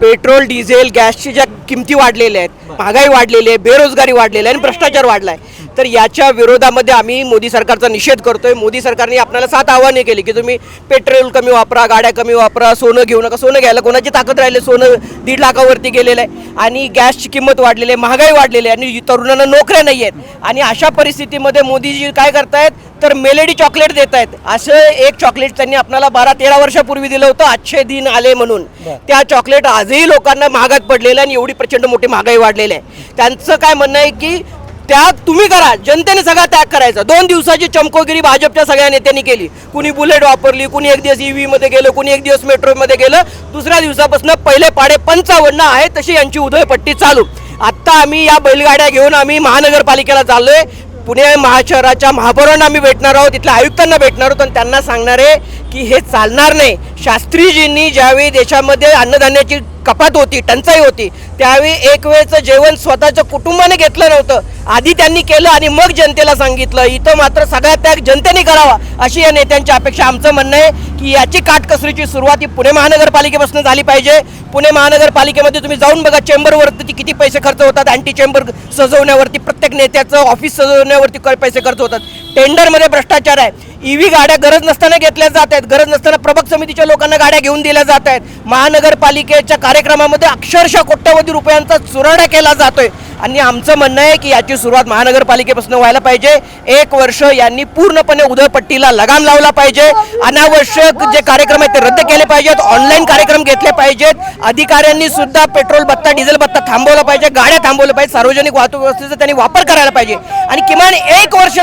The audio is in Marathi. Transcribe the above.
पेट्रोल डिझेल गॅसची ज्या किमती वाढलेल्या आहेत, महागाई वाढलेली आहे, बेरोजगारी वाढलेली आहे आणि भ्रष्टाचार वाढला आहे, तर याच्या विरोधामध्ये आम्ही मोदी सरकारचा निषेध करतोय। मोदी सरकारने आपल्याला 7 आव्हाने केली की तुम्ही पेट्रोल कमी वापरा, गाड्या कमी वापरा, सोनं घेऊ नका। सोनं घ्यायला कोणाची ताकद राहिली? सोनं 1.5 लाखावरती गेलेलं आहे आणि गॅसची किंमत वाढलेली आहे, महागाई वाढलेली आहे आणि तरुणांना नोकऱ्या नाही आहेत। आणि अशा परिस्थितीमध्ये मोदीजी काय करतायत तर मेलेडी चॉकलेट देत आहेत। असं एक चॉकलेट त्यांनी आपल्याला 12-13 वर्षापूर्वी दिलं होतं, अच्छे दिन आले म्हणून। त्या चॉकलेट आजही लोकांना महागात पडलेलं आणि एवढी प्रचंड मोठी महागाई वाढलेली आहे। त्यांचं काय म्हणणं आहे की त्याग तुम्ही करा, जनतेने सगळा त्याग करायचा। 2 दिवसाची चमकोगिरी भाजपच्या सगळ्या नेत्यांनी केली। कुणी बुलेट वापरली, कुणी एक दिवस EV मध्ये गेलं, कुणी एक दिवस मेट्रोमध्ये गेलं। दुसऱ्या दिवसापासून पहिले पाडे 55 आहे तशी यांची उधळपट्टी चालू। आत्ता आम्ही या बैलगाड्या घेऊन आम्ही महानगरपालिकेला चाललोय। पुणे महाशहराच्या महापौरांना आम्ही भेटणार आहोत, तिथल्या आयुक्तांना भेटणार आहोत आणि त्यांना सांगणार आहे की हे चालणार नाही। शास्त्रीजींनी ज्यावेळी देशामध्ये अन्नधान्याची कपात होती, टंचाई होती, त्यावेळी एक वेळचं जेवण स्वतःच्या कुटुंबाने घेतलं नव्हतं, आधी त्यांनी केलं आणि मग जनतेला सांगितलं। इथं मात्र सगळा त्याग जनतेने करावा अशी या नेत्यांची अपेक्षा। आमचं म्हणणं आहे की याची काटकसरीची सुरुवात ही पुणे महानगरपालिकेपासून झाली पाहिजे। पुणे महानगरपालिकेमध्ये तुम्ही जाऊन बघा, चेंबरवरती किती पैसे खर्च होतात, अँटी चेंबर सजवण्यावरती, प्रत्येक नेत्याचं ऑफिस सजवण्यावरती पैसे खर्च होतात। टेंडरमध्ये भ्रष्टाचार आहे। EV गाड्या गरज नसताना घेतल्या जात आहेत, गरज नसताना प्रभाग समितीच्या लोकांना गाड्या घेऊन दिल्या जात आहेत। महानगरपालिकेच्या कार्यक्रमामध्ये अक्षरशः कोट्यवधी रुपयांचा चुराडा केला जातोय आणि आमचं म्हणणं आहे की याची सुरुवात महानगरपालिकेपासून व्हायला पाहिजे। 1 वर्ष यांनी पूर्णपणे उधळपट्टीला लगाम लावला पाहिजे। अनावश्यक जे कार्यक्रम आहेत ते रद्द केले पाहिजेत, ऑनलाईन कार्यक्रम घेतले पाहिजेत। अधिकाऱ्यांनी सुद्धा पेट्रोल भत्ता, डिझेल भत्ता थांबवला पाहिजे, गाड्या थांबवल्या पाहिजे, सार्वजनिक वाहतूक व्यवस्थेचा त्यांनी वापर करायला पाहिजे आणि किमान 1 वर्ष